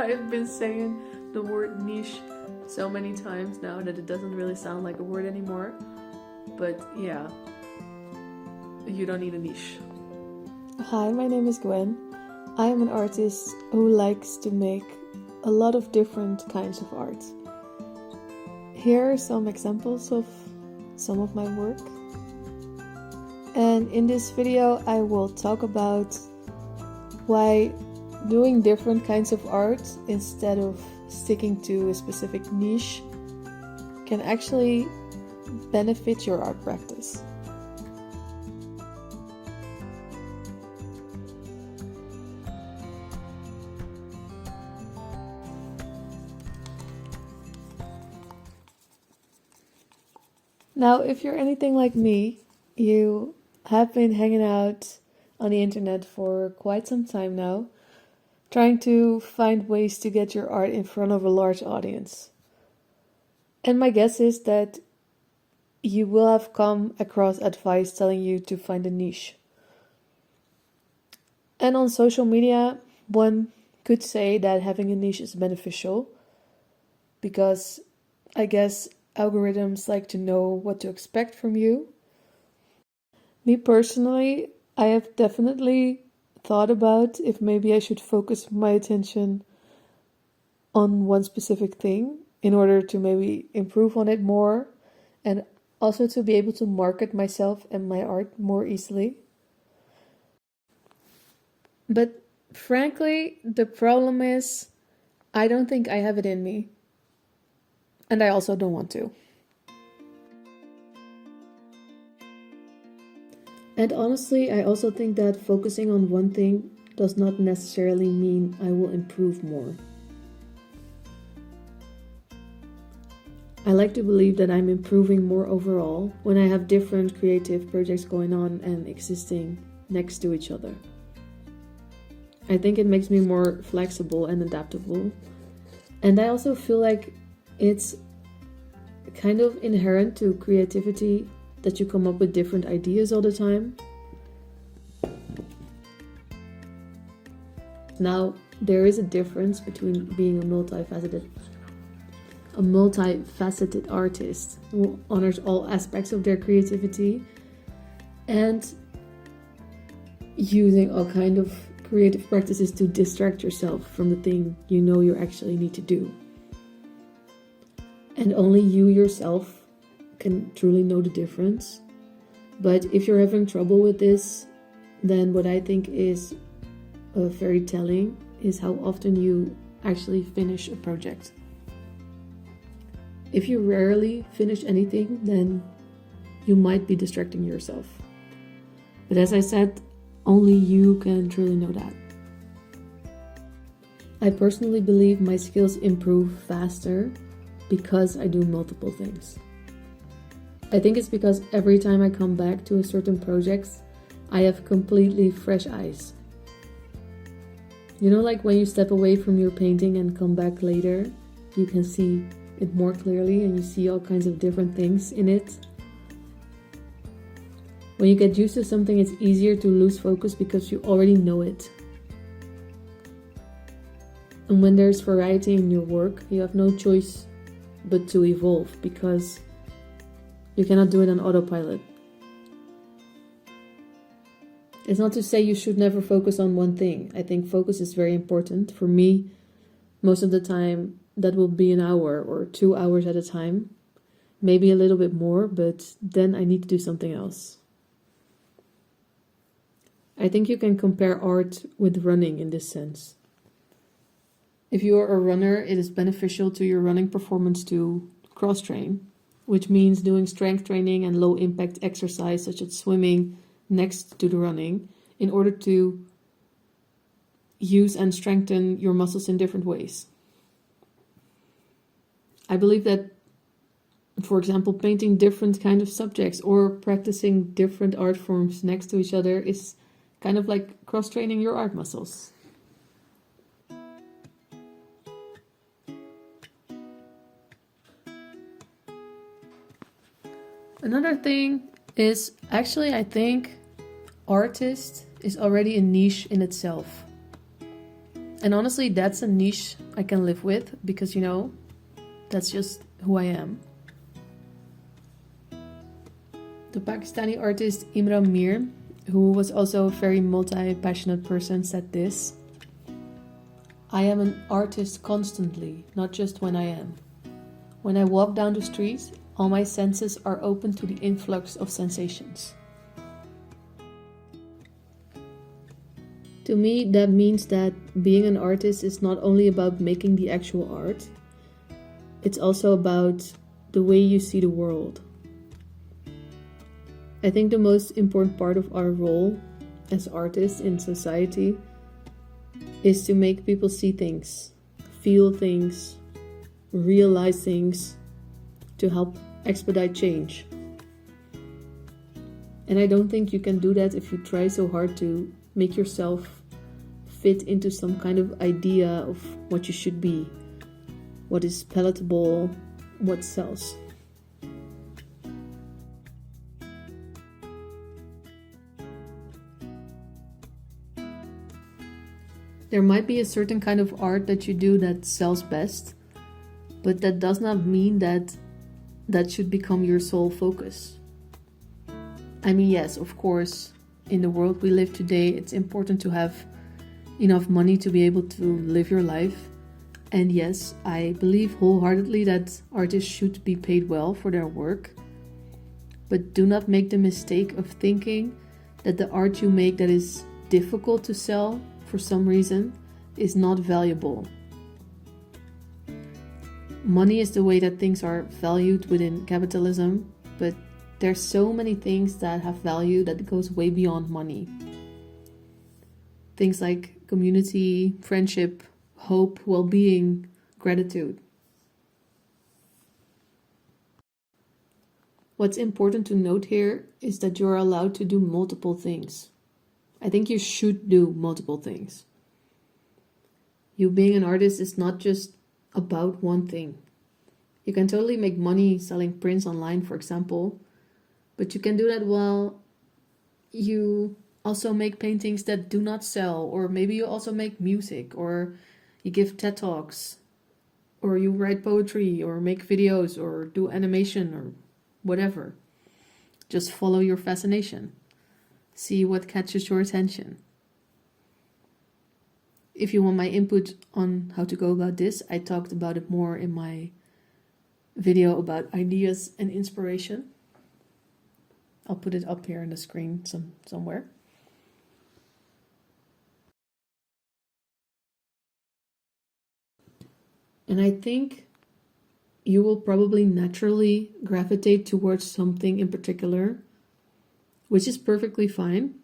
I've been saying the word niche so many times now that it doesn't really sound like a word anymore. But yeah, you don't need a niche. Hi, my name is Gwen. I am an artist who likes to make a lot of different kinds of art. Here are some examples of some of my work. And in this video I will talk about why doing different kinds of art instead of sticking to a specific niche can actually benefit your art practice. Now, if you're anything like me, you have been hanging out on the internet for quite some time now, trying to find ways to get your art in front of a large audience. And my guess is that you will have come across advice telling you to find a niche. And on social media, one could say that having a niche is beneficial because I guess algorithms like to know what to expect from you. Me personally, I have definitely thought about if maybe I should focus my attention on one specific thing in order to maybe improve on it more and also to be able to market myself and my art more easily. But frankly, the problem is I don't think I have it in me. And I also don't want to. And honestly, I also think that focusing on one thing does not necessarily mean I will improve more. I like to believe that I'm improving more overall when I have different creative projects going on and existing next to each other. I think it makes me more flexible and adaptable. And I also feel like it's kind of inherent to creativity that you come up with different ideas all the time. Now, there is a difference between being a multifaceted artist who honors all aspects of their creativity and using all kind of creative practices to distract yourself from the thing you know you actually need to do. And only you yourself can truly know the difference. But if you're having trouble with this, then what I think is very telling is how often you actually finish a project. If you rarely finish anything, then you might be distracting yourself. But as I said, only you can truly know that. I personally believe my skills improve faster because I do multiple things. I think it's because every time I come back to a certain project, I have completely fresh eyes. You know, like when you step away from your painting and come back later, you can see it more clearly and you see all kinds of different things in it. When you get used to something, it's easier to lose focus because you already know it. And when there's variety in your work, you have no choice but to evolve because you cannot do it on autopilot. It's not to say you should never focus on one thing. I think focus is very important. For me, most of the time, that will be an hour or 2 hours at a time. Maybe a little bit more, but then I need to do something else. I think you can compare art with running in this sense. If you are a runner, it is beneficial to your running performance to cross-train, which means doing strength training and low-impact exercise such as swimming next to the running in order to use and strengthen your muscles in different ways. I believe that, for example, painting different kind of subjects or practicing different art forms next to each other is kind of like cross-training your art muscles. Another thing is actually, I think artist is already a niche in itself. And honestly, that's a niche I can live with because, that's just who I am. The Pakistani artist Imran Mir, who was also a very multi-passionate person, said this: "I am an artist constantly, not just when I am. When I walk down the street, all my senses are open to the influx of sensations." To me, that means that being an artist is not only about making the actual art, it's also about the way you see the world. I think the most important part of our role as artists in society is to make people see things, feel things, realize things, to help expedite change. And I don't think you can do that if you try so hard to make yourself fit into some kind of idea of what you should be, what is palatable, what sells. There might be a certain kind of art that you do that sells best, but that does not mean that that should become your sole focus. I mean, yes, of course, in the world we live today, it's important to have enough money to be able to live your life. And yes, I believe wholeheartedly that artists should be paid well for their work. But do not make the mistake of thinking that the art you make that is difficult to sell for some reason is not valuable. Money is the way that things are valued within capitalism, but there's so many things that have value that goes way beyond money. Things like community, friendship, hope, well-being, gratitude. What's important to note here is that you're allowed to do multiple things. I think you should do multiple things. You being an artist is not just about one thing. You can totally make money selling prints online, for example, but you can do that while you also make paintings that do not sell, or maybe you also make music, or you give TED Talks, or you write poetry, or make videos, or do animation, or whatever. Just follow your fascination. See what catches your attention. If you want my input on how to go about this, I talked about it more in my video about ideas and inspiration. I'll put it up here on the screen somewhere. And I think you will probably naturally gravitate towards something in particular, which is perfectly fine.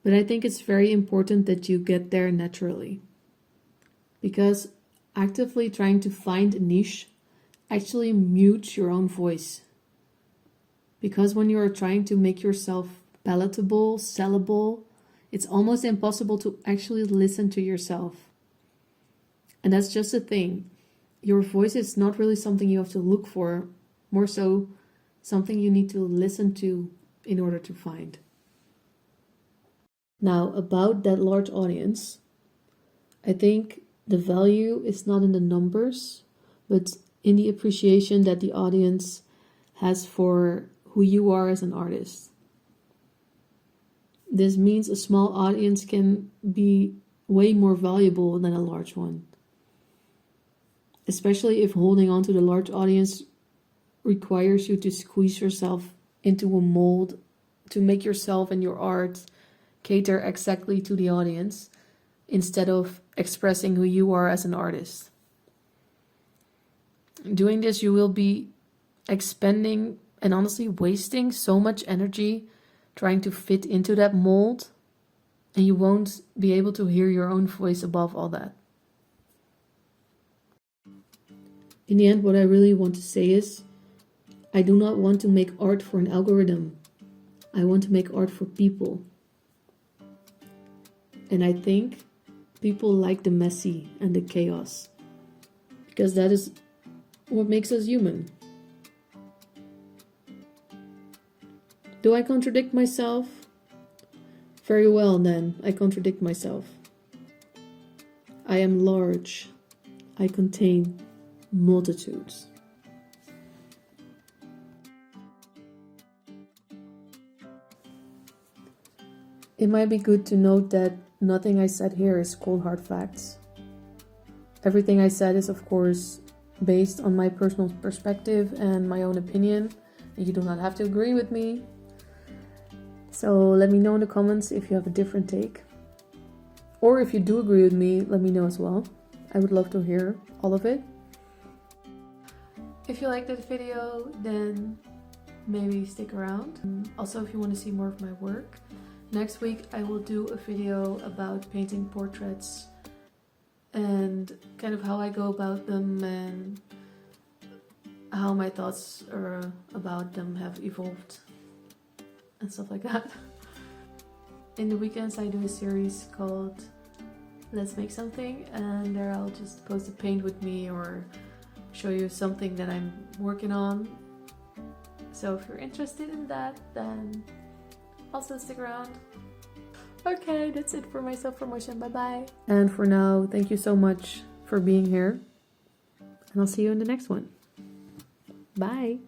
But I think it's very important that you get there naturally. Because actively trying to find a niche actually mutes your own voice. Because when you are trying to make yourself palatable, sellable, it's almost impossible to actually listen to yourself. And that's just the thing. Your voice is not really something you have to look for, more so something you need to listen to in order to find. Now, about that large audience, I think the value is not in the numbers, but in the appreciation that the audience has for who you are as an artist. This means a small audience can be way more valuable than a large one. Especially if holding on to the large audience requires you to squeeze yourself into a mold to make yourself and your art cater exactly to the audience instead of expressing who you are as an artist. Doing this, you will be expending and honestly wasting so much energy trying to fit into that mold, and you won't be able to hear your own voice above all that. In the end, what I really want to say is, I do not want to make art for an algorithm. I want to make art for people. And I think people like the messy and the chaos, because that is what makes us human. Do I contradict myself? Very well then, I contradict myself. I am large. I contain multitudes. It might be good to note that nothing I said here is cold hard facts. Everything I said is, of course, based on my personal perspective and my own opinion. You do not have to agree with me. So let me know in the comments if you have a different take. Or if you do agree with me, let me know as well. I would love to hear all of it. If you liked this video, then maybe stick around. Also, if you want to see more of my work, next week I will do a video about painting portraits and kind of how I go about them and how my thoughts about them have evolved and stuff like that. In the weekends I do a series called Let's Make Something, and there I'll just post a paint with me or show you something that I'm working on. So if you're interested in that, then also stick around. Okay, that's it for my self-promotion. Bye bye. And for now, thank you so much for being here. And I'll see you in the next one. Bye.